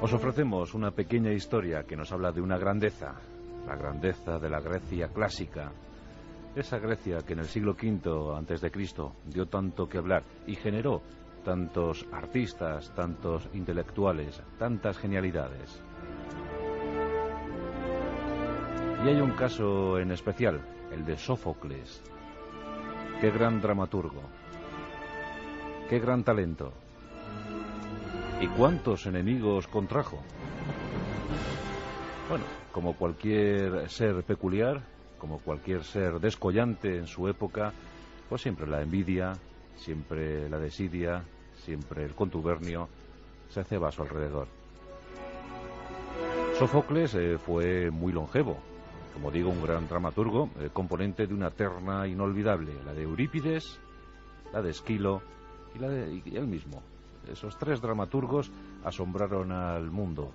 Os ofrecemos una pequeña historia que nos habla de una grandeza, la grandeza de la Grecia clásica. Esa Grecia que en el siglo V a.C. dio tanto que hablar y generó tantos artistas, tantos intelectuales, tantas genialidades. Y hay un caso en especial, el de Sófocles. Qué gran dramaturgo, qué gran talento. ¿Y cuántos enemigos contrajo? Bueno, como cualquier ser peculiar, como cualquier ser descollante en su época, pues siempre la envidia, siempre la desidia, siempre el contubernio se ceba a su alrededor. Sófocles fue muy longevo, como digo, un gran dramaturgo, componente de una terna inolvidable, la de Eurípides, la de Esquilo y él mismo. Esos tres dramaturgos asombraron al mundo.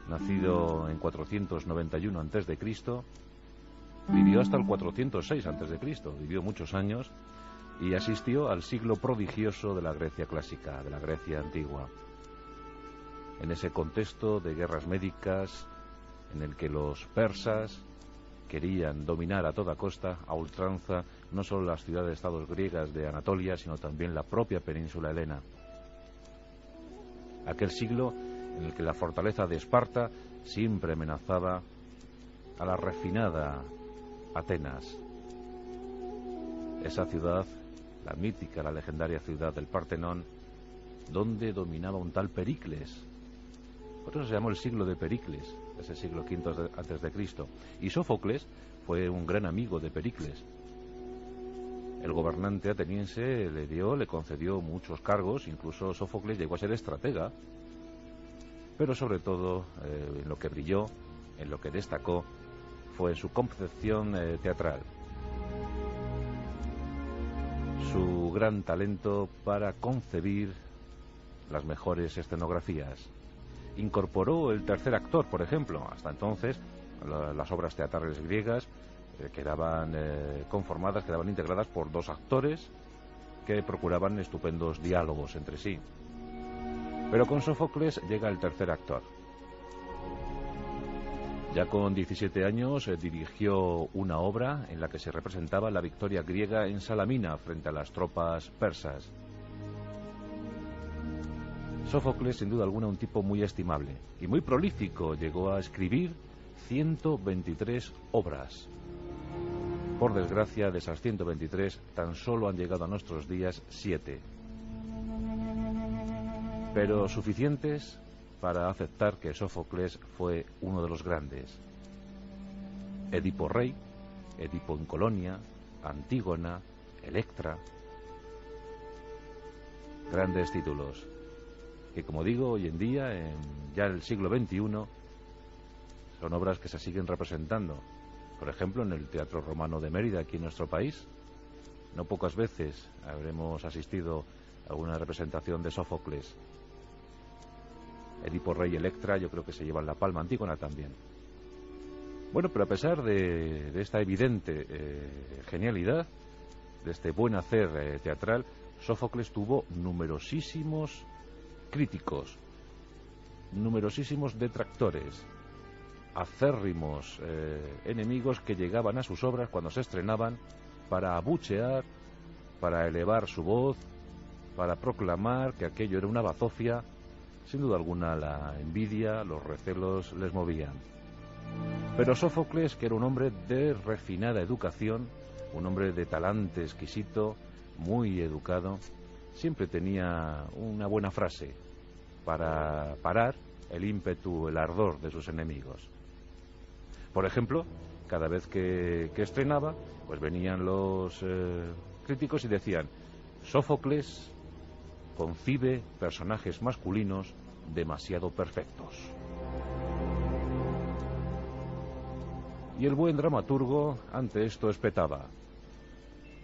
Nacido en 491 a.C., vivió hasta el 406 a.C., vivió muchos años y asistió al siglo prodigioso de la Grecia clásica, de la Grecia antigua. En ese contexto de guerras médicas, en el que los persas querían dominar a toda costa, a ultranza, no solo las ciudades-estados griegas de Anatolia, sino también la propia península helena. Aquel siglo en el que la fortaleza de Esparta siempre amenazaba a la refinada Atenas. Esa ciudad, la mítica, la legendaria ciudad del Partenón, donde dominaba un tal Pericles. Por eso se llamó el siglo de Pericles, ese siglo V a.C. Y Sófocles fue un gran amigo de Pericles. El gobernante ateniense le concedió muchos cargos, incluso Sófocles llegó a ser estratega, pero sobre todo en lo que brilló, en lo que destacó, fue su concepción teatral. Su gran talento para concebir las mejores escenografías. Incorporó el tercer actor, por ejemplo. Hasta entonces las obras teatrales griegas quedaban conformadas, quedaban integradas por dos actores que procuraban estupendos diálogos entre sí. Pero con Sófocles llega el tercer actor. Ya con 17 años dirigió una obra en la que se representaba la victoria griega en Salamina frente a las tropas persas. Sófocles, sin duda alguna, un tipo muy estimable y muy prolífico. Llegó a escribir 123 obras. Por desgracia, de esas 123, tan solo han llegado a nuestros días 7. Pero suficientes para aceptar que Sófocles fue uno de los grandes. Edipo Rey, Edipo en Colonia, Antígona, Electra. Grandes títulos que, como digo, hoy en día, ya en el siglo XXI, son obras que se siguen representando. Por ejemplo, en el Teatro Romano de Mérida, aquí en nuestro país, no pocas veces habremos asistido a una representación de Sófocles. Edipo Rey y Electra yo creo que se llevan la palma, Antígona también. Bueno, pero a pesar de esta evidente genialidad, de este buen hacer teatral, Sófocles tuvo numerosísimos críticos, numerosísimos detractores, acérrimos enemigos que llegaban a sus obras cuando se estrenaban para abuchear, para elevar su voz, para proclamar que aquello era una bazofia. Sin duda alguna la envidia, los recelos les movían. Pero Sófocles, que era un hombre de refinada educación, un hombre de talante exquisito, muy educado, siempre tenía una buena frase para parar el ímpetu, el ardor de sus enemigos. Por ejemplo, cada vez que estrenaba, pues venían los críticos y decían: Sófocles concibe personajes masculinos demasiado perfectos. Y el buen dramaturgo ante esto espetaba: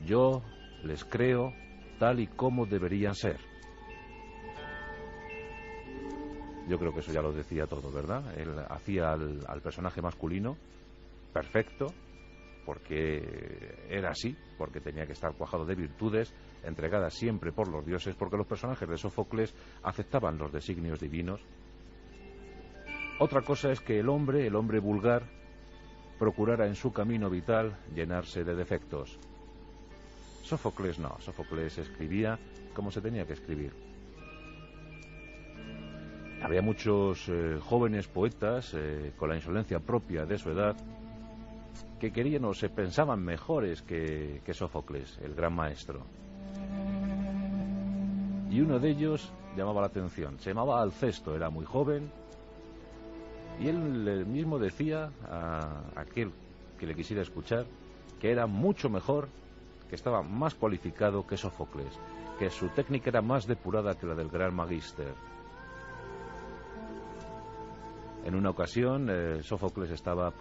yo les creo tal y como deberían ser. Yo creo que eso ya lo decía todo, ¿verdad? Él hacía al personaje masculino perfecto, porque era así, porque tenía que estar cuajado de virtudes, entregadas siempre por los dioses, porque los personajes de Sófocles aceptaban los designios divinos, Otra cosa es que el hombre vulgar, procurara en su camino vital llenarse de defectos. Sófocles no, Sófocles escribía como se tenía que escribir. Había muchos jóvenes poetas con la insolencia propia de su edad que querían o se pensaban mejores que Sófocles, el gran maestro. Y uno de ellos llamaba la atención, se llamaba Alcesto, era muy joven, y él mismo decía a aquel que le quisiera escuchar que era mucho mejor, que estaba más cualificado que Sófocles, que su técnica era más depurada que la del gran magíster. En una ocasión Sófocles estaba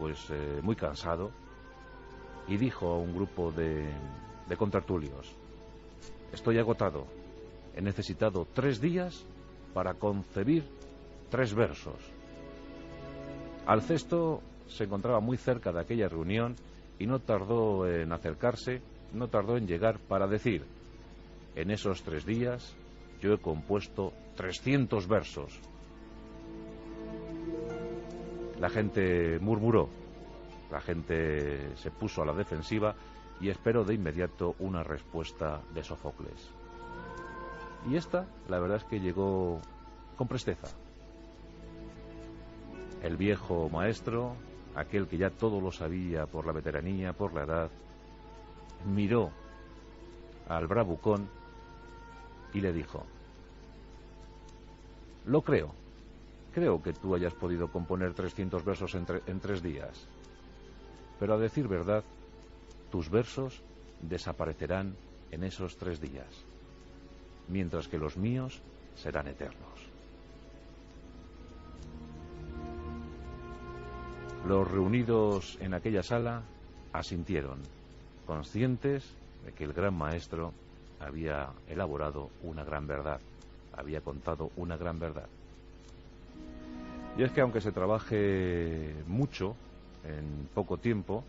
muy cansado y dijo a un grupo de contertulios: estoy agotado, he necesitado 3 días para concebir 3 versos. Alcesto se encontraba muy cerca de aquella reunión y no tardó en acercarse, no tardó en llegar para decir: en esos 3 días yo he compuesto 300 versos. La gente murmuró, la gente se puso a la defensiva y esperó de inmediato una respuesta de Sófocles. Y esta, la verdad es que llegó con presteza. El viejo maestro, aquel que ya todo lo sabía por la veteranía, por la edad, miró al bravucón y le dijo: lo creo que tú hayas podido componer 300 versos en 3 días, pero a decir verdad, tus versos desaparecerán en esos 3 días, mientras que los míos serán eternos. Los reunidos en aquella sala asintieron, conscientes de que el gran maestro había elaborado una gran verdad, había contado una gran verdad. Y es que aunque se trabaje mucho en poco tiempo,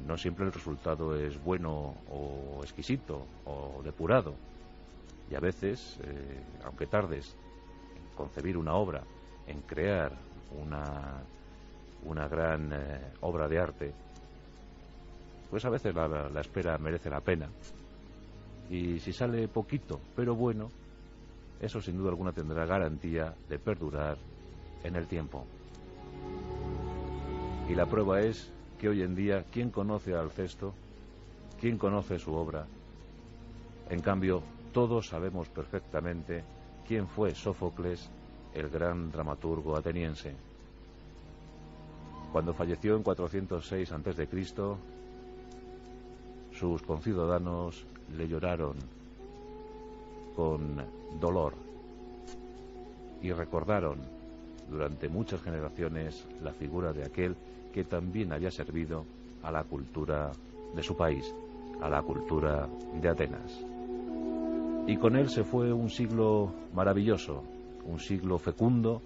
no siempre el resultado es bueno o exquisito o depurado. Y a veces, aunque tardes en concebir una obra, en crear una gran obra de arte, pues a veces la espera merece la pena. Y si sale poquito pero bueno, eso sin duda alguna tendrá garantía de perdurar en el tiempo. Y la prueba es que hoy en día, ¿quién conoce a Alcesto? ¿Quién conoce su obra? En cambio, todos sabemos perfectamente quién fue Sófocles, el gran dramaturgo ateniense. Cuando falleció en 406 a.C., sus conciudadanos le lloraron con dolor y recordaron durante muchas generaciones la figura de aquel que también había servido a la cultura de su país, a la cultura de Atenas. Y con él se fue un siglo maravilloso, un siglo fecundo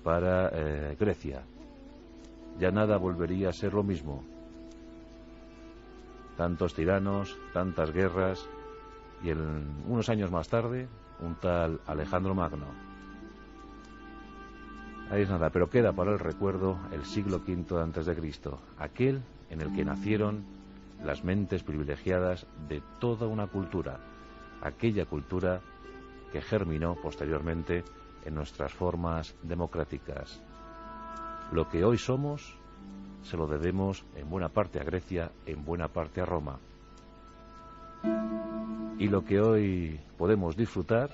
para Grecia. Ya nada volvería a ser lo mismo. Tantos tiranos, tantas guerras, y unos años más tarde, un tal Alejandro Magno. Ahí es nada, pero queda para el recuerdo el siglo V a.C., aquel en el que nacieron las mentes privilegiadas de toda una cultura, aquella cultura que germinó posteriormente en nuestras formas democráticas. Lo que hoy somos se lo debemos en buena parte a Grecia, en buena parte a Roma. Y lo que hoy podemos disfrutar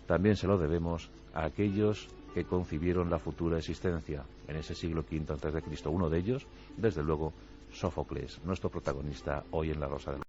también se lo debemos a aquellos que concibieron la futura existencia en ese siglo V a.C. Uno de ellos, desde luego, Sófocles, nuestro protagonista hoy en La Rosa de la